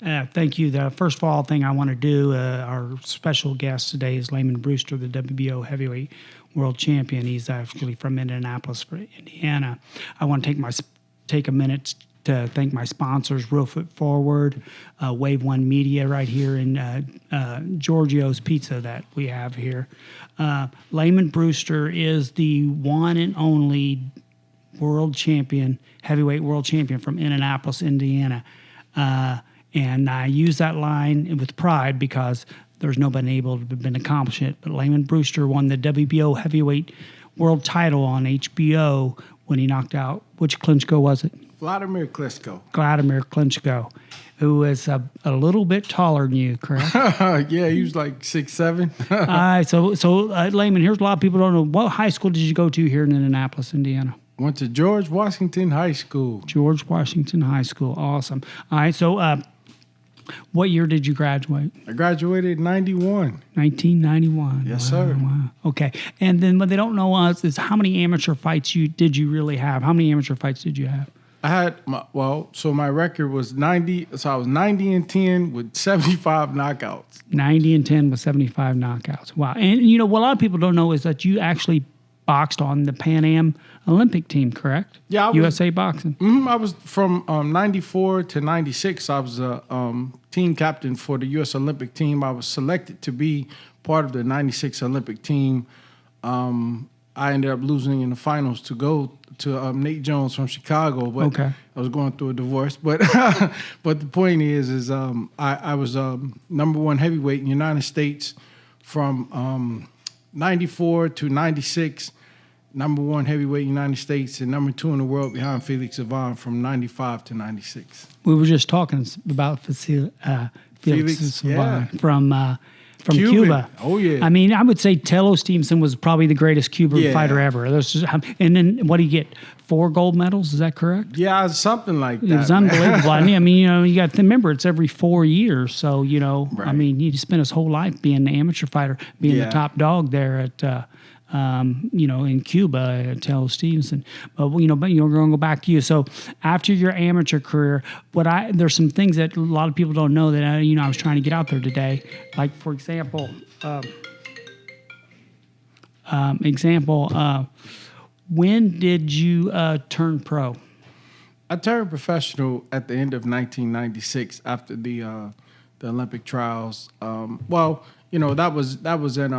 Thank you. The first of all thing I want to do, our special guest today is Lamon Brewster, the WBO heavyweight world champion. He's actually from Indianapolis, Indiana. I want to take a minute to thank my sponsors, Real Foot Forward, Wave One Media right here in Giorgio's Pizza that we have here. Lamon Brewster is the one and only world champion, heavyweight world champion from Indianapolis, Indiana. And I use that line with pride because there's nobody able to have been accomplish it. But Lamon Brewster won the WBO heavyweight world title on HBO when he knocked out, which Klitschko was it? Wladimir Klitschko. Wladimir Klitschko, who is a little bit taller than you, correct? Yeah, he was like 6'7". So Lamon, here's a lot of people don't know. What high school did you go to here in Indianapolis, Indiana? Went to George Washington High School. George Washington High School. Awesome. All right, so what year did you graduate? I graduated in 91. 1991. Yes, wow, sir. Wow. Okay. And then what they don't know is how many amateur fights did you really have? How many amateur fights did you have? I had, my record was 90. So I was 90-10 with 75 knockouts. 90-10 with 75 knockouts. Wow. And, you know, what a lot of people don't know is that you actually boxed on the Pan Am Olympic team, correct? Yeah. USA Boxing. I was from 94 to 96. I was a team captain for the U.S. Olympic team. I was selected to be part of the 96 Olympic team. I ended up losing in the finals to go to Nate Jones from Chicago. But okay. I was going through a divorce. But but the point is I was number one heavyweight in the United States from 94 to 96. Number one heavyweight in the United States and number two in the world behind Felix Savon from 95 to 96. We were just talking about Felix Savon from Cuba. Oh, yeah. I mean, I would say Tello Stevenson was probably the greatest Cuban fighter ever. And then what did he get? 4 gold medals? Is that correct? Yeah, something like that. It was unbelievable. I mean, you know, you got to remember it's every 4 years. So, you know, right. I mean, he spent his whole life being an amateur fighter, being the top dog there at you know, in Cuba, Tello Stevenson. But we're going to go back to you. So after your amateur career, there's some things that a lot of people don't know that I was trying to get out there today. Like, for example, when did you turn pro? I turned professional at the end of 1996 after the Olympic trials. You know, that was in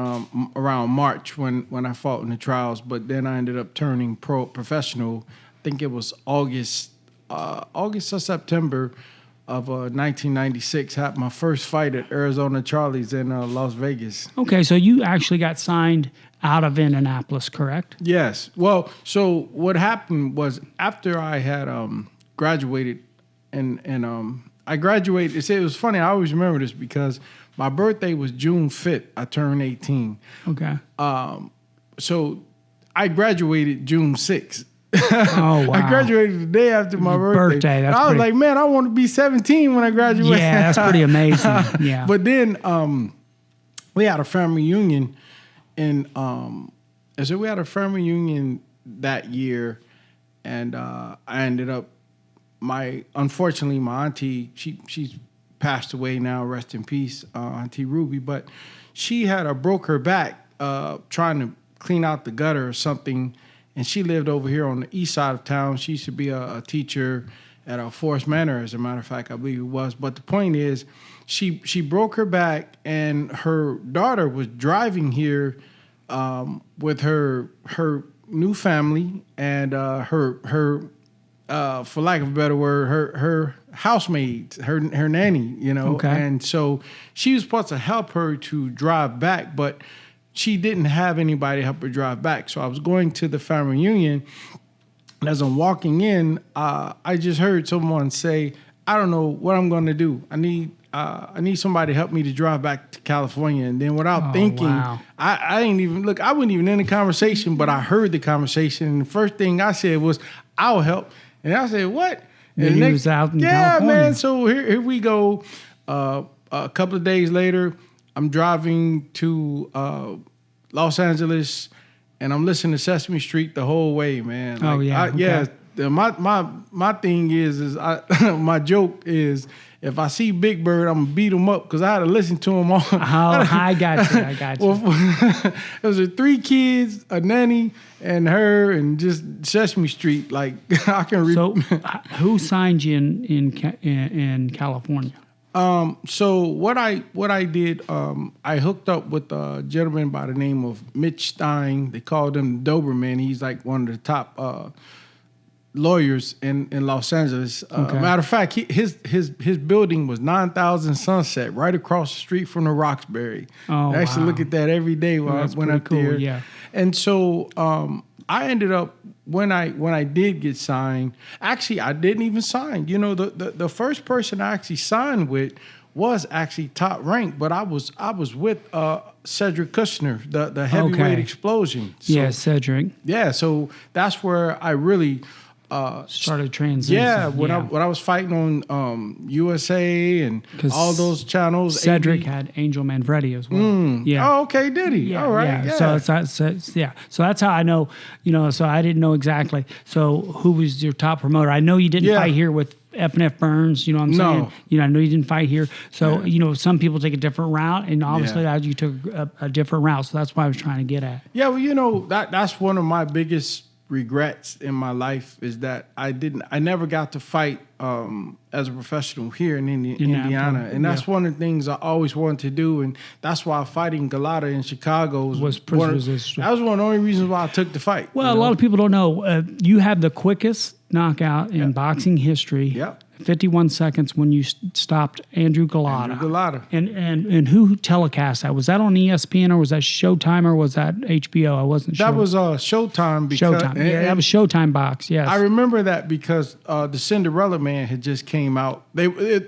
around March when I fought in the trials, but then I ended up turning professional. I think it was August or September of 1996. Had my first fight at Arizona Charlie's in Las Vegas. Okay, so you actually got signed out of Indianapolis, correct? Yes. Well, so what happened was after I had graduated and I graduated. It was funny. I always remember this because my birthday was June 5th. I turned 18. Okay. So I graduated June 6th. Oh, wow. I graduated the day after my birthday. That's I was like, man, I want to be 17 when I graduate. Yeah, that's pretty amazing. Yeah. But then we had a family reunion, and so we had a family reunion that year, and I ended up, unfortunately, my auntie, she's passed away now, rest in peace, Auntie Ruby, but she broke her back trying to clean out the gutter or something, and she lived over here on the east side of town. She used to be a teacher at Forest Manor, as a matter of fact, I believe it was. But the point is, she broke her back, and her daughter was driving here with her new family and her for lack of a better word, her housemaid, her nanny, you know. Okay. And so she was supposed to help her to drive back, but she didn't have anybody to help her drive back. So I was going to the family reunion, and as I'm walking in, I just heard someone say, I don't know what I'm going to do. I need somebody to help me to drive back to California. And then without thinking, wow. I didn't even look. I wasn't even in the conversation, but I heard the conversation. And the first thing I said was, I'll help. And I said, what? And he was out in California. Yeah, man. So here we go. A couple of days later, I'm driving to Los Angeles, and I'm listening to Sesame Street the whole way, man. Like, yeah. My thing is my joke is if I see Big Bird, I'm gonna beat him up because I had to listen to him all. Oh, I got you. I got you. Well, it was 3 kids, a nanny, and her, and just Sesame Street. Like I can. So, who signed you in California? So what I did, I hooked up with a gentleman by the name of Mitch Stein. They called him Doberman. He's like one of the top lawyers in Los Angeles. Okay. Matter of fact, his building was 9000 Sunset, right across the street from the Roxbury. Oh, I actually look at that every day when I went up cool, there. yeah. And so I ended up when I did get signed. Actually, I didn't even sign. You know, the first person I actually signed with was actually top ranked, but I was with Cedric Kushner, the heavyweight explosion. So, yeah, Cedric. Yeah, so that's where I really started transitioning. Yeah, when I was fighting on USA and all those channels. Cedric had Angel Manfredi as well. Yeah. Oh, okay, did he? Yeah, all right. Yeah. Yeah. So that's how I know. You know, so I didn't know exactly. So who was your top promoter? I know you didn't fight here with F&F Burns. You know what I'm saying? No. You know, I know you didn't fight here. So you know, some people take a different route, and obviously you took a different route. So that's what I was trying to get at. Yeah, well, you know, that's one of my biggest regrets in my life is that I never got to fight as a professional here in Indiana, and that's one of the things I always wanted to do, and that's why fighting Galata in Chicago was one of the only reasons why I took the fight. Well, a lot of people don't know you have the quickest knockout in boxing history. Yep. 51 seconds when you stopped Andrew Galata. And who telecast that? Was that on ESPN or was that Showtime or was that HBO? I wasn't sure. That was Showtime. Showtime. That was Showtime box. Yes. I remember that because the Cinderella Man had just came out. They were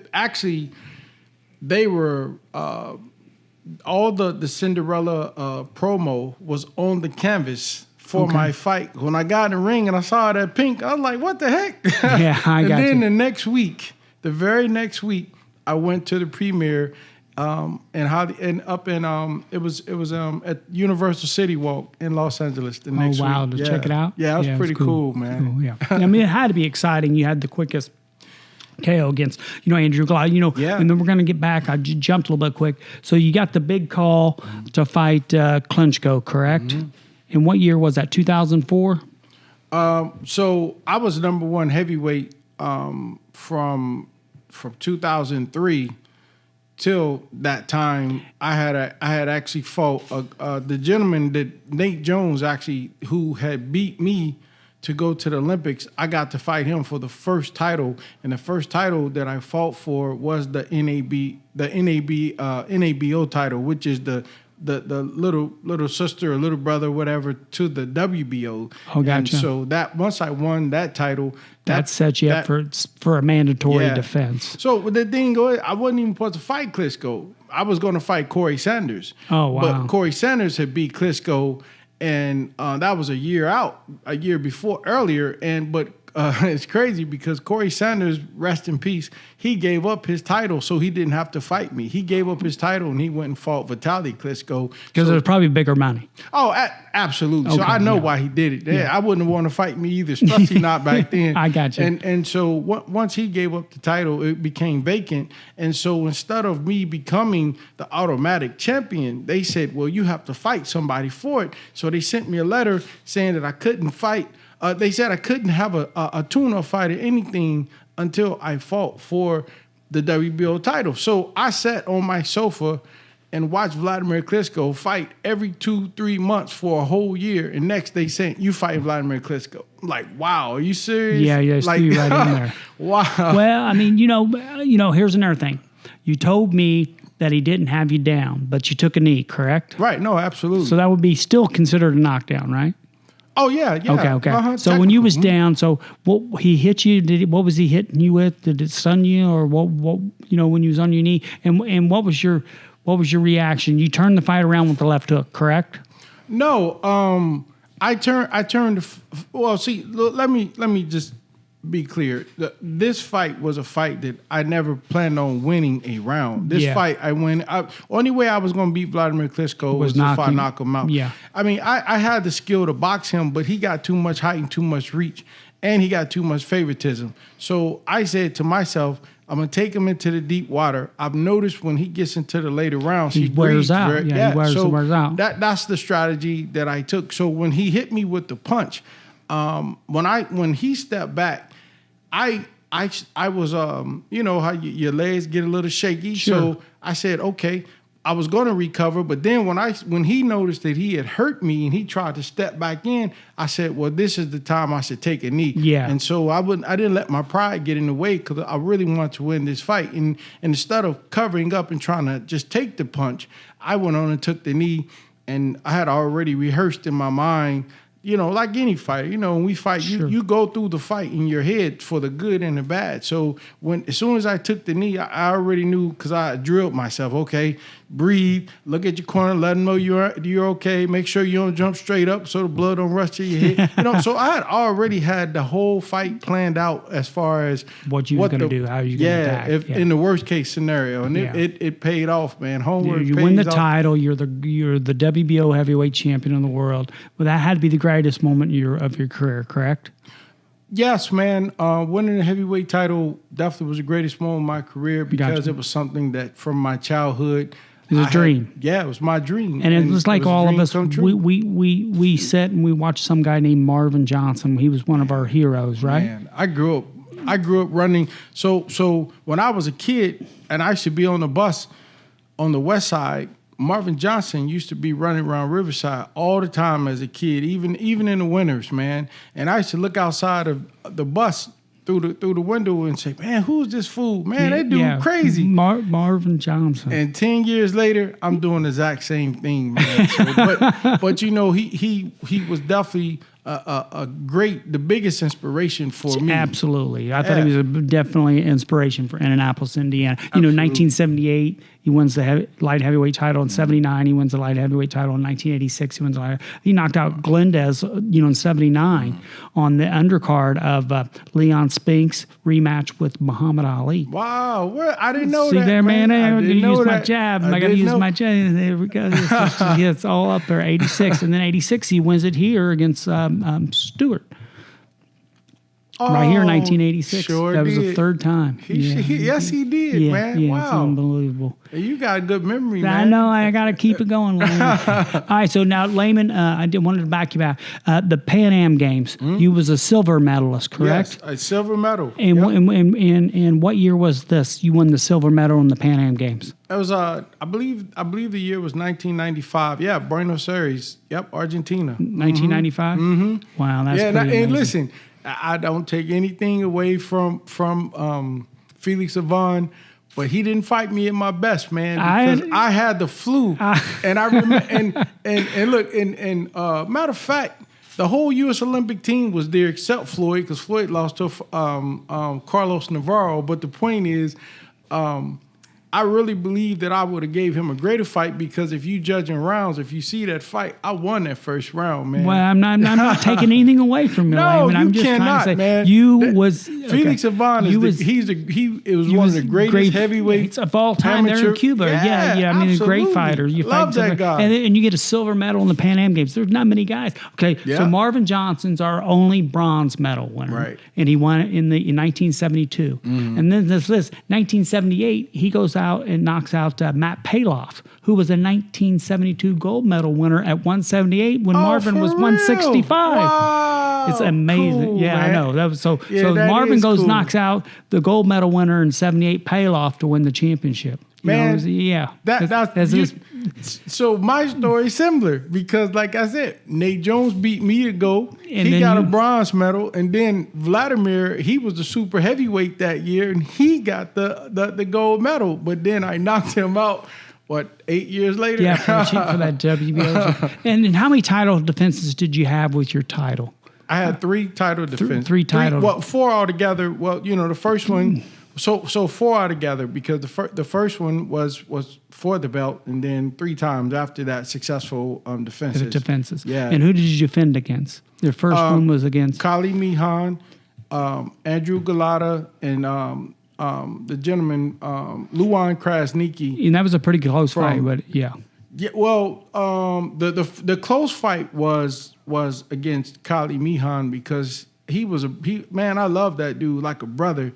all the Cinderella promo was on the canvas for my fight. When I got in the ring and I saw that pink, I was like, what the heck? Yeah, I got you. And then the very next week, I went to the premiere it was at Universal City Walk in Los Angeles the next week. To check it out? Yeah, it was pretty cool, man. Cool, yeah. I mean, it had to be exciting. You had the quickest KO against, Andrew Galata, and then we're going to get back. I jumped a little bit quick. So you got the big call to fight Klitschko, correct? Mm-hmm. And what year was that? 2004? So I was number 1 heavyweight from 2003 till that time. I had actually fought the gentleman that Nate Jones who had beat me to go to the Olympics. I got to fight him for the first title, and the first title that I fought for was the NABO title, which is the little sister or little brother, whatever, to the WBO. Oh, gotcha. And so that once I won that title, that set you up for a mandatory defense. So the thing was, I wasn't even supposed to fight Klitschko. I was going to fight Corey Sanders. Oh, wow. But Corey Sanders had beat Klitschko, and that was a year earlier. But it's crazy because Corey Sanders, rest in peace, he gave up his title so he didn't have to fight me. He gave up his title and he went and fought Vitaly Klitschko. Because it was probably bigger money. Oh, absolutely. Okay, so I know why he did it. Yeah. I wouldn't want to fight me either, especially not back then. I got you. And so once he gave up the title, it became vacant. And so instead of me becoming the automatic champion, they said, well, you have to fight somebody for it. So they sent me a letter saying that I couldn't fight. They said I couldn't have a tune-up fight or anything until I fought for the WBO title. So I sat on my sofa and watched Wladimir Klitschko fight every 2-3 months for a whole year. And next they said, you fight Wladimir Klitschko. I'm like, wow, are you serious? Yeah, like, you right in there. Wow. Well, I mean, here's another thing. You told me that he didn't have you down, but you took a knee, correct? Right, no, absolutely. So that would be still considered a knockdown, right? Oh, yeah. Okay. So when you was down, so what he hit you? What was he hitting you with? Did it stun you, or what? When you was on your knee, and what was your reaction? You turned the fight around with the left hook, correct? No. I turned. Well, see, let me just be clear. This fight was a fight that I never planned on winning a round. This fight I win. Only way I was going to beat Wladimir Klitschko was if I knock him out. Yeah. I mean, I had the skill to box him, but he got too much height and too much reach. and he got too much favoritism. So I said to myself, I'm gonna take him into the deep water. I've noticed when he gets into the later rounds, he wears out. He wears out. That's the strategy that I took. So when he hit me with the punch, when he stepped back, I was you know how your legs get a little shaky. Sure. So I said, okay. I was going to recover, but then when he noticed that he had hurt me and he tried to step back in, I said, well, this is the time I should take a knee. Yeah. And so I didn't let my pride get in the way because I really wanted to win this fight. And instead of covering up and trying to just take the punch, I went on and took the knee. And I had already rehearsed in my mind, you know, like any fighter, you know, when we fight, Sure. you go through the fight in your head for the good and the bad. So as soon as I took the knee, I already knew because I drilled myself, okay, breathe, look at your corner, let them know you're okay. Make sure you don't jump straight up so the blood don't rush to your head. You know, so I had already had the whole fight planned out as far as what you were going to do, how you going to attack. In the worst case scenario, and it paid off, man. Homework. You win the title. You're the WBO heavyweight champion of the world. Well, that had to be the greatest moment of your career, correct? Yes, man. Winning the heavyweight title definitely was the greatest moment of my career because it was something that from my childhood. It was a dream. It was my dream. And it was like all of us, we sat and we watched some guy named Marvin Johnson. He was one of our heroes, right? Man, I grew up running. So when I was a kid and I used to be on the bus on the west side, Marvin Johnson used to be running around Riverside all the time as a kid, even in the winters, man. And I used to look outside of the bus through the window and say, man, who's this fool? Man, that dude crazy. Marvin Johnson. And 10 years later, I'm doing the exact same thing, man. So, but you know, he was definitely the biggest inspiration for me. Absolutely. I thought he was definitely an inspiration for Indianapolis, Indiana. You know, 1978, he wins the light heavyweight title. In 79, he wins the light heavyweight title. In 1986, he knocked out Glendez, in 79 on the undercard of Leon Spinks rematch with Muhammad Ali. Wow. I didn't know that. See there, man. I got to use my that. jab. I got to use my jab. There we go. It's all up there. 86. And then 86, he wins it here against Stewart. Right here in 1986. Sure that was did. the third time. Yes, he did, man. Yeah, wow. It's unbelievable. You got a good memory, man. I know. I got to keep it going. All right. So now, Lamon, I wanted to back you back. The Pan Am Games, you was a silver medalist, correct? Yes, a silver medal. And what year was this? You won the silver medal in the Pan Am Games. It was I believe the year was 1995. Yeah, Buenos Aires. Yep, Argentina. 1995. Mm-hmm. Wow, that's pretty amazing. And listen, I don't take anything away from Felix Savon, but he didn't fight me at my best, man, because I had the flu, and I remember. And look, matter of fact, the whole U.S. Olympic team was there except Floyd, because Floyd lost to Carlos Navarro. But the point is, I really believe that I would have gave him a greater fight, because if you judging rounds, if you see that fight, I won that first round, man. Well, I'm not taking anything away from you. No, I'm just cannot, trying to say, man. Felix Savon is one of the greatest heavyweights of all time there in Cuba. Yeah. I mean, a great fighter. You love that guy, and you get a silver medal in the Pan Am Games. There's not many guys. Okay, so Marvin Johnson's our only bronze medal winner, right? And he won it in 1972. And then this 1978, he goes out and knocks out Matt Paloff, who was a 1972 gold medal winner at 178 when Marvin was 165. Wow. It's amazing. Cool, yeah, man. I know. That was so Marvin goes, knocks out the gold medal winner in 78, Paloff, to win the championship. Man, that's so my story is similar, because like I said, Nate Jones beat me to go. He got a bronze medal, and then Wladimir, he was the super heavyweight that year, and he got the gold medal. But then I knocked him out. 8 years later? Yeah, for that WBO. And how many title defenses did you have with your title? I had 3 title defenses. Three titles. Well, 4 altogether. Well, the first one. So 4 altogether, because the first one was for the belt, and then 3 times after that successful defenses. Yeah. And who did you defend against? Your first one was against Kali Mihan, Andrew Galata, and the gentleman Luan Krasniqi. And that was a pretty close fight, but yeah. Yeah. Well, the close fight was against Kali Mihan, because man, I love that dude like a brother.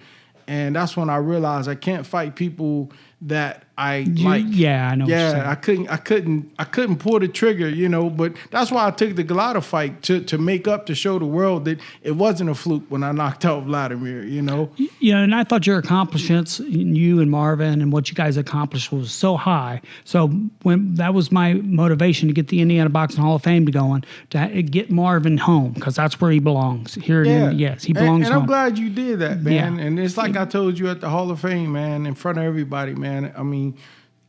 And that's when I realized I can't fight people that I like. Yeah, I know. Yeah, I couldn't pull the trigger, you know. But that's why I took the Galata fight to make up, to show the world that it wasn't a fluke when I knocked out Wladimir, you know. You know, and I thought your accomplishments, you and Marvin, and what you guys accomplished was so high. So when that was my motivation to get the Indiana Boxing Hall of Fame to going, to get Marvin home, because that's where he belongs. Here, yes, he belongs and home. I'm glad you did that, man. Yeah. And it's like I told you at the Hall of Fame, man, in front of everybody, man. I mean,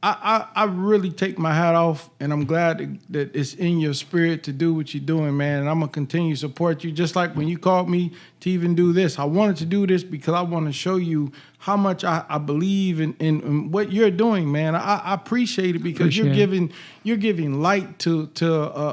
I really take my hat off, and I'm glad that it's in your spirit to do what you're doing, man. And I'm going to continue to support you, just like when you called me to even do this. I wanted to do this because I want to show you how much I believe in what you're doing, man. I appreciate it because you're giving light to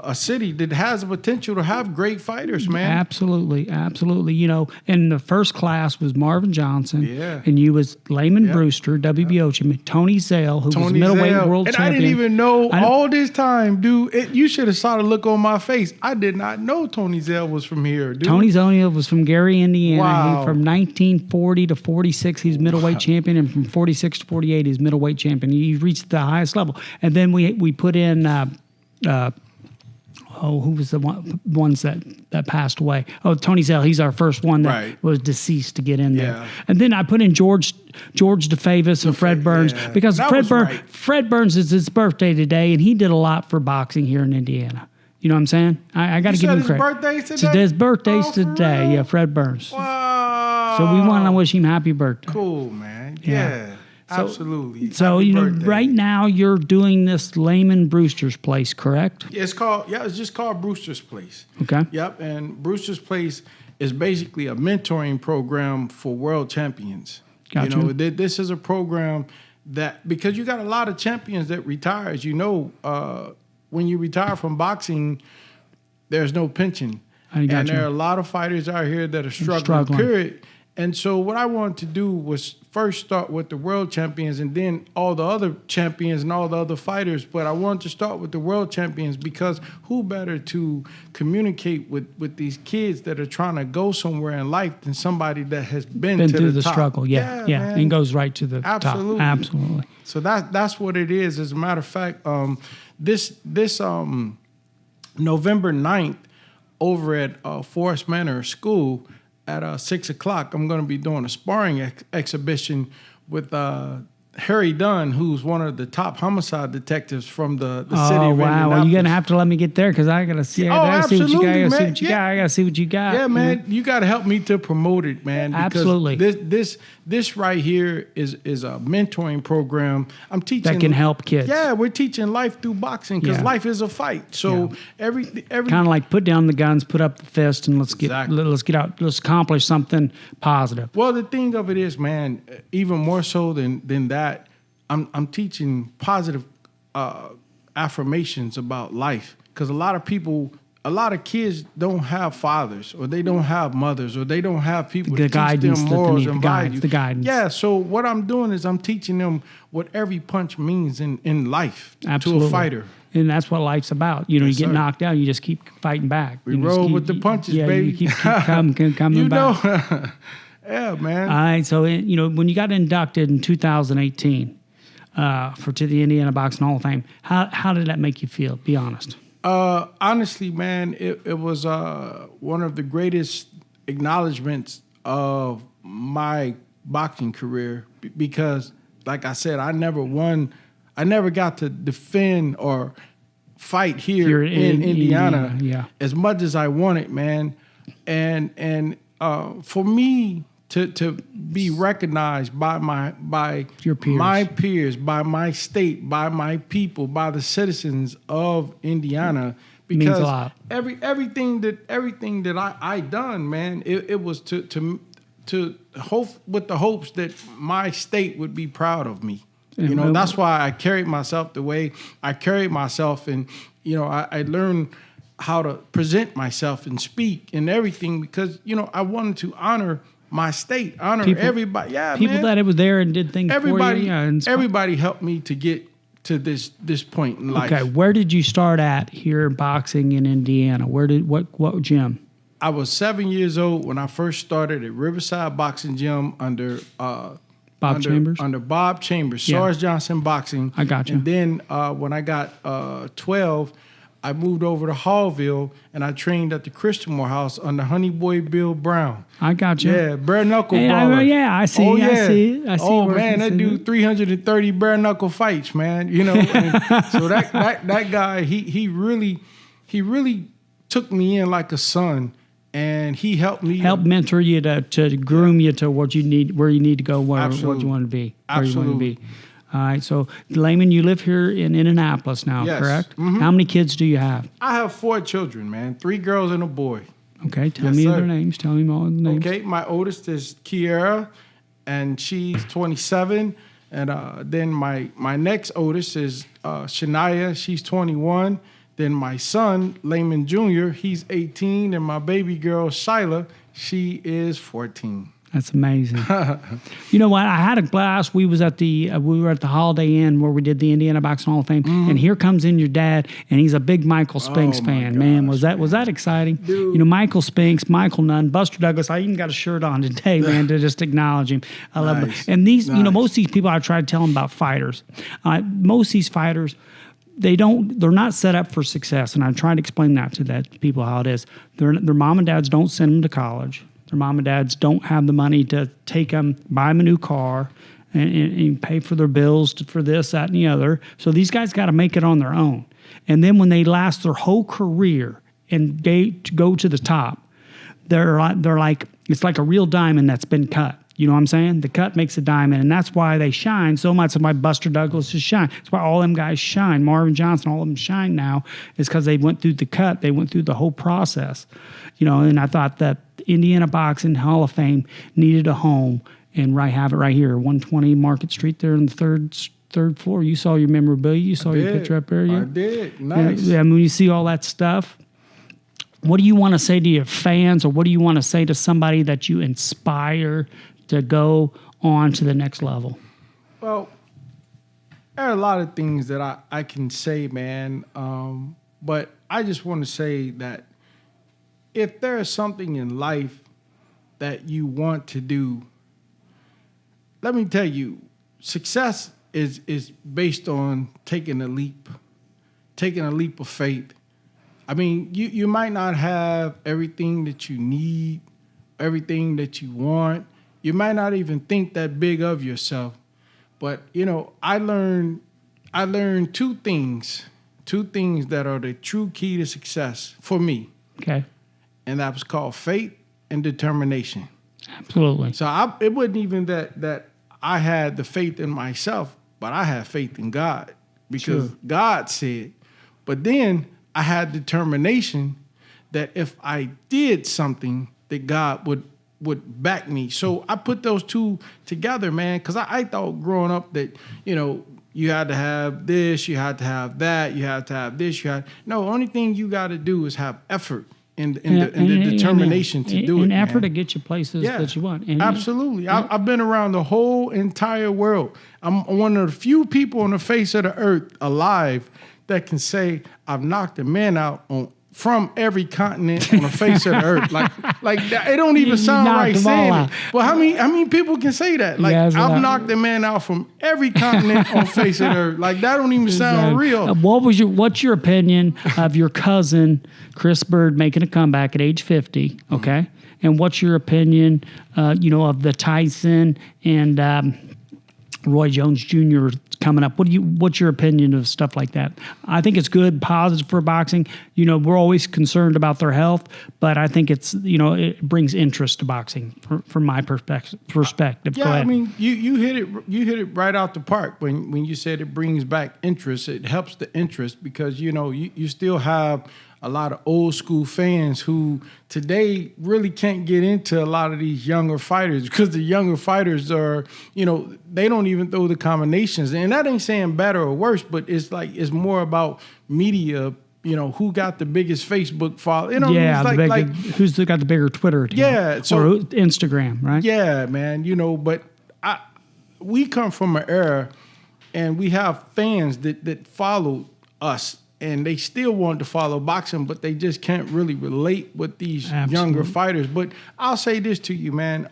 a city that has the potential to have great fighters, man. Absolutely, absolutely. You know, and the first class was Marvin Johnson, yeah, and you was Lamon Brewster, WBO champion, Tony Zell, who was middleweight world champion. I didn't even know all this time, dude. You should have saw the look on my face. I did not know Tony Zell was from here, dude. Tony Zell was from Gary, Indiana. Wow. He, from 1940 to 46, he's middleweight champion, and from 46 to 48, he's middleweight champion. He reached the highest level. And then we put in, who was the ones that passed away? Oh, Tony Zell. He's our first one that was deceased to get in there. Yeah. And then I put in George DeFavis and Fred Burns because Fred Burns is his birthday today, and he did a lot for boxing here in Indiana. You know what I'm saying? I got to give him credit. His birthday's today. Yeah, Fred Burns. Wow. So we want to wish him happy birthday. Cool, man. Yeah. Absolutely. So happy you know, birthday. right now you're doing this Lamon Brewster's Place, correct? It's just called Brewster's Place. Okay. Yep. And Brewster's Place is basically a mentoring program for world champions. Gotcha. You know, this is a program that, because you got a lot of champions that retire, as you know, when you retire from boxing, there's no pension. And there are a lot of fighters out here that are struggling. Period. And so what I wanted to do was first start with the world champions and then all the other champions and all the other fighters. But I wanted to start with the world champions because who better to communicate with these kids that are trying to go somewhere in life than somebody that has been through the top. struggle. Yeah. And goes right to the top. Absolutely. So that's what it is. As a matter of fact, this November 9th over at Forest Manor School, at 6 o'clock, I'm going to be doing a sparring exhibition with Harry Dunn, who's one of the top homicide detectives from the city of Indianapolis. Well, you're going to have to let me get there because I got to see. I got to see what you got. I got to see what you got. Yeah, man. You got to help me to promote it, man. Absolutely. This right here is a mentoring program. I'm teaching that can help kids. Yeah, we're teaching life through boxing because life is a fight. So every kind of like put down the guns, put up the fist, and let's get out. Let's accomplish something positive. Well, the thing of it is, man, even more so than that, I'm teaching positive affirmations about life because a lot of kids don't have fathers, or they don't have mothers, or they don't have people to teach them morals and values. The guidance. Yeah, so what I'm doing is I'm teaching them what every punch means in life to a fighter. And that's what life's about. You know, you get knocked down, you just keep fighting back. We roll with the punches, baby. You keep coming back. Yeah, man. All right, so you know, when you got inducted in 2018 to the Indiana Boxing Hall of Fame, how did that make you feel? Be honest. Honestly, man, it was one of the greatest acknowledgments of my boxing career because, like I said, I never got to defend or fight here in Indiana as much as I wanted, man. And for me to be recognized by your peers. My peers, by my state, by my people, by the citizens of Indiana, because means a lot. everything that I done, man, it was to hope with the hopes that my state would be proud of me. You know, that's why I carried myself the way I carried myself, and you know, I learned how to present myself and speak and everything because you know I wanted to honor my state, honor everybody. Yeah, people man. that was there and did things everybody, for you. Everybody helped me to get to this point in life. Okay, where did you start at here in boxing in Indiana? What gym? I was 7 years old when I first started at Riverside Boxing Gym under Chambers? Under Bob Chambers, Yeah. SARS Johnson Boxing. I got you. And then when I got 12, I moved over to Hallville, and I trained at the Christian Morehouse under Honey Boy Bill Brown. I got you. Yeah, bare knuckle Hey, baller. I see. Oh, I yeah. see. I see. Oh where man, it's that in dude it. 330 bare knuckle fights, man. You know, and so that guy, he really took me in like a son, and he helped me mentor you to groom you to what you need, where you need to go, what you want to be, where you want to be. All right. So, Lamon, you live here in Indianapolis now, Yes. correct? Mhm. How many kids do you have? I have 4 children, man. 3 girls and a boy. Okay. Tell Yes, me sir. their names. Tell me all the names. Okay, my oldest is Kiera, and she's 27. And then my next oldest is Shania. She's 21. Then my son, Lamon Jr., he's 18. And my baby girl, Shyla, she is 14. That's amazing. You know what? I had a blast. We were at the Holiday Inn where we did the Indiana Boxing Hall of Fame, and here comes in your dad, and he's a big Michael Spinks my fan. Man, gosh, was that exciting? Dude. You know, Michael Spinks, Michael Nunn, Buster Douglas. I even got a shirt on today, man, to just acknowledge him. I love him. Nice. And these, you know, Nice. most of these people, I try to tell them about fighters. Most of these fighters, they're not set up for success, and I try to explain that to people how it is. Their mom and dads don't send them to college. Their mom and dads don't have the money to take them, buy them a new car, and pay for their bills for this, that, and the other. So these guys got to make it on their own. And then when they last their whole career and go to the top, they're like, it's like a real diamond that's been cut. You know what I'm saying? The cut makes a diamond, and that's why they shine so much. That's why Buster Douglas is shine. That's why all them guys shine. Marvin Johnson, all of them shine now, is because they went through the cut. They went through the whole process. You know, and I thought that Indiana Boxing Hall of Fame needed a home, and have it right here, 120 Market Street there on the third floor. You saw your memorabilia. You saw your picture up there. Yeah? I did. Nice. Yeah, I mean, when you see all that stuff, what do you want to say to your fans, or what do you want to say to somebody that you inspire to go on to the next level? Well, there are a lot of things that I can say, man. But I just want to say that if there is something in life that you want to do, let me tell you, success is based on taking a leap of faith. I mean, you might not have everything that you need, everything that you want. You might not even think that big of yourself. But, you know, I learned two things that are the true key to success for me. Okay. And that was called faith and determination. Absolutely. So it wasn't even that I had the faith in myself, but I had faith in God because Sure. God said. But then I had determination that if I did something, that God would back me. So I put those two together, man, because I thought growing up that, you know, you had to have this, you had to have that, you had to have this, no, only thing you got to do is have effort and the determination to do it. And effort man. to get you places that you want. And Absolutely. I've been around the whole entire world. I'm one of the few people on the face of the earth alive that can say I've knocked a man out from every continent on the face of the earth. Like that, it don't even sound knocked right them all saying out. it. But how many people can say that? Like, Yeah, it's I've not- knocked a man out from every continent on the face of the earth. Like, that don't even sound real. What's your opinion of your cousin Chris Bird making a comeback at age 50? Okay, and what's your opinion, of the Tyson and Roy Jones Jr. coming up? What's your opinion of stuff like that? I think it's good, positive for boxing. You know, we're always concerned about their health, but I think it's, it brings interest to boxing from my perspective. Yeah, I mean, you hit it right out the park when you said it brings back interest. It helps the interest because you still have a lot of old school fans who today really can't get into a lot of these younger fighters because the younger fighters are, they don't even throw the combinations. And that ain't saying better or worse, but it's more about media. Who got the biggest Facebook follow? Yeah, who's got the bigger Twitter account? Yeah, or Instagram, right? Yeah, man. But we come from an era, and we have fans that follow us and they still want to follow boxing, but they just can't really relate with these Absolutely. younger fighters. But I'll say this to you, man.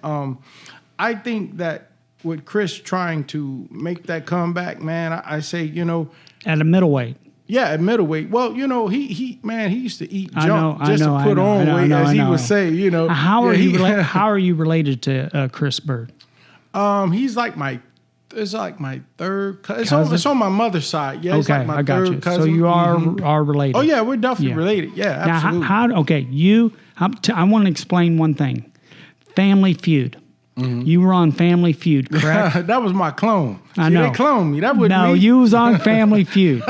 I think that with Chris trying to make that comeback, man, I say, you know, At a middleweight. yeah, at middleweight. Well, you know, he used to eat junk I just know, to put on weight, as he would say. You know, How are yeah, how are you related to Chris Bird? He's like my. It's like my third cousin. Cousin? It's on my mother's side. Yeah, it's Okay, like my I got third you. cousin. So you are Mhm. related. Oh yeah, we're definitely Yeah. related. Yeah, Now, absolutely. I want to explain one thing. Family Feud. Mm-hmm. You were on Family Feud, correct? That was my clone. I See, know. they cloned me. That wasn't No, me. you was on Family Feud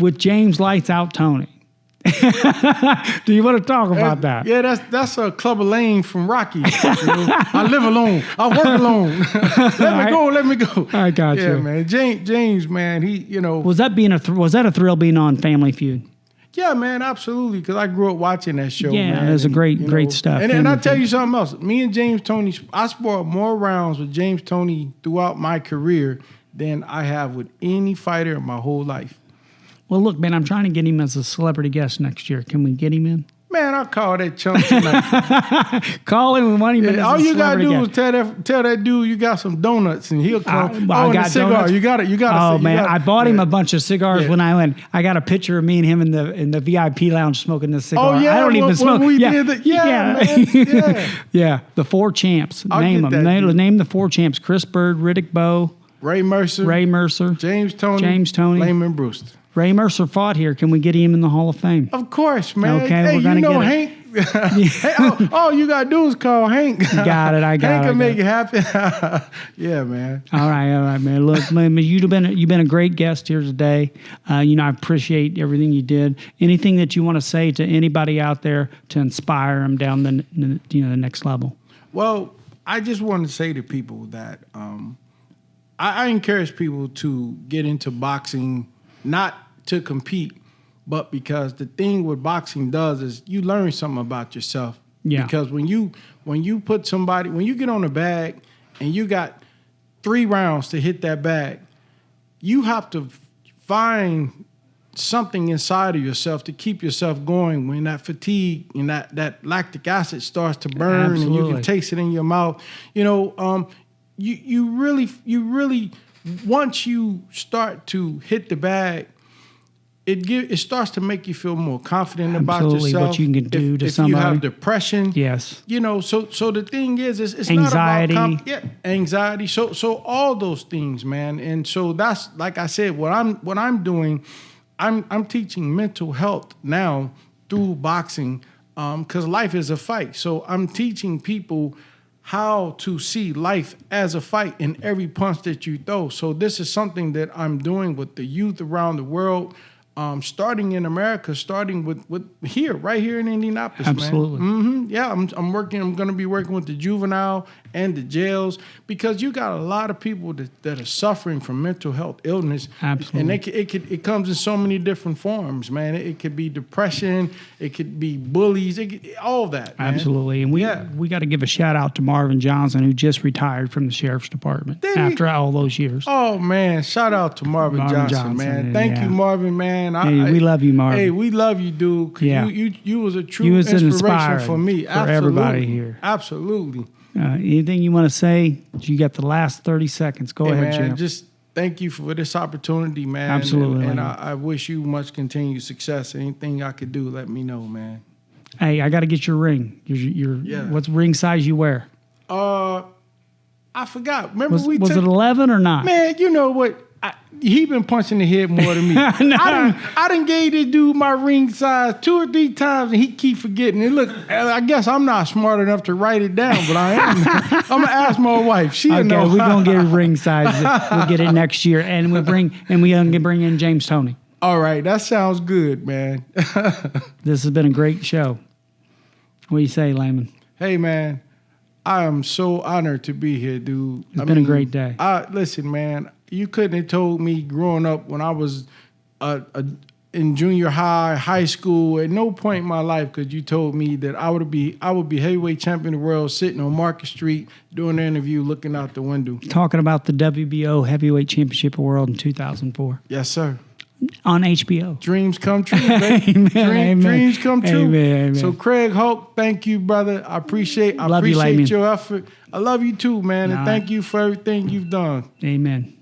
with James Lights Out Tony. Do you want to talk about that? Yeah, that's a Clubber Lane from Rocky. You know? I live alone. I work alone. Let me go. I got yeah, you. man. James, man. He, you know. Was that a thrill being on Family Feud? Yeah, man, absolutely. Because I grew up watching that show. Yeah, man, it was a great you know, stuff. And Family I tell Feud. you something else. Me and James Toney, I spoiled more rounds with James Toney throughout my career than I have with any fighter in my whole life. Well, look, man, I'm trying to get him as a celebrity guest next year. Can we get him in? Man, I'll call that chump tonight. Call him and want him in as Yeah, all a you gotta celebrity do is guest. tell that dude you got some donuts and he'll come. I and got a cigar. donuts. You got it. Oh man, I bought him a bunch of cigars Yeah. when I went. I got a picture of me and him in the VIP lounge smoking this cigar. Oh yeah, I don't even when smoke. we yeah, did that. Man, yeah. yeah. The four champs. I'll Name get them. that, dude. Name the four champs: Chris Bird, Riddick Bowe, Ray Mercer, James Toney, Lamon Brewster. Ray Mercer fought here. Can we get him in the Hall of Fame? Of course, man. Okay, hey, we're gonna you know get Hank. Hey, all you gotta do is call Hank. Got it. I got Hank it. can make it happen. Yeah, man. All right, man. Look, man, you've been a great guest here today. I appreciate everything you did. Anything that you want to say to anybody out there to inspire them down the next level? Well, I just want to say to people that I encourage people to get into boxing, not to compete, but because the thing what boxing does is you learn something about yourself. Yeah. Because when you get on a bag and you got 3 rounds to hit that bag, you have to find something inside of yourself to keep yourself going when that fatigue and that lactic acid starts to burn. Absolutely. And you can taste it in your mouth. You really once you start to hit the bag, it starts to make you feel more confident about Absolutely, yourself. what you can do to if somebody. you have depression, Yes. so the thing is, it's Anxiety. not about anxiety. So all those things, man. And so that's like I said, what I'm doing, I'm teaching mental health now through boxing, because life is a fight. So I'm teaching people how to see life as a fight in every punch that you throw. So this is something that I'm doing with the youth around the world. Starting in America, starting with right here in Indianapolis, Absolutely. man. Yeah, I'm going to be working with the juvenile and the jails, because you got a lot of people that are suffering from mental health illness. Absolutely. And it comes in so many different forms, man. It could be depression, it could be bullies, all that, man. Absolutely. And we got to give a shout out to Marvin Johnson, who just retired from the sheriff's department after all those years. Oh, man. Shout out to Marvin Johnson, man. Thank you, Marvin, man. We love you, Marvin. Hey, we love you, dude. 'Cause Yeah. You was a true You was inspiration inspiring for me. for everybody here. Absolutely. Anything you want to say? You got the last 30 seconds. Go ahead, man, Jim. just thank you for this opportunity, man. Absolutely. And I wish you much continued success. Anything I could do, let me know, man. Hey, I got to get your ring. What's ring size you wear? I forgot. Remember Was it 11 or not? Man, you know what? He been punching the head more than me. No. I done gave this dude my ring size 2 or 3 times, and he keep forgetting. And look, I guess I'm not smart enough to write it down, but I am. I'm gonna ask my wife. She'll know. Okay, we're gonna get a ring size. We'll get it next year, and we're gonna bring in James Toney. All right, that sounds good, man. This has been a great show. What do you say, Lamon? Hey, man, I am so honored to be here, dude. It's been a great day. Listen, man, you couldn't have told me growing up when I was in junior high school, at no point in my life could you told me that I would be heavyweight champion of the world sitting on Market Street doing an interview looking out the window. Talking about the WBO Heavyweight Championship of the World in 2004. Yes, sir. on HBO. Dreams come true, baby. Amen. Dreams come true. Amen. So Craig Houk, thank you, brother. I appreciate Love you, Lamon. your effort. I love you too, man, and Nah. thank you for everything you've done. Amen.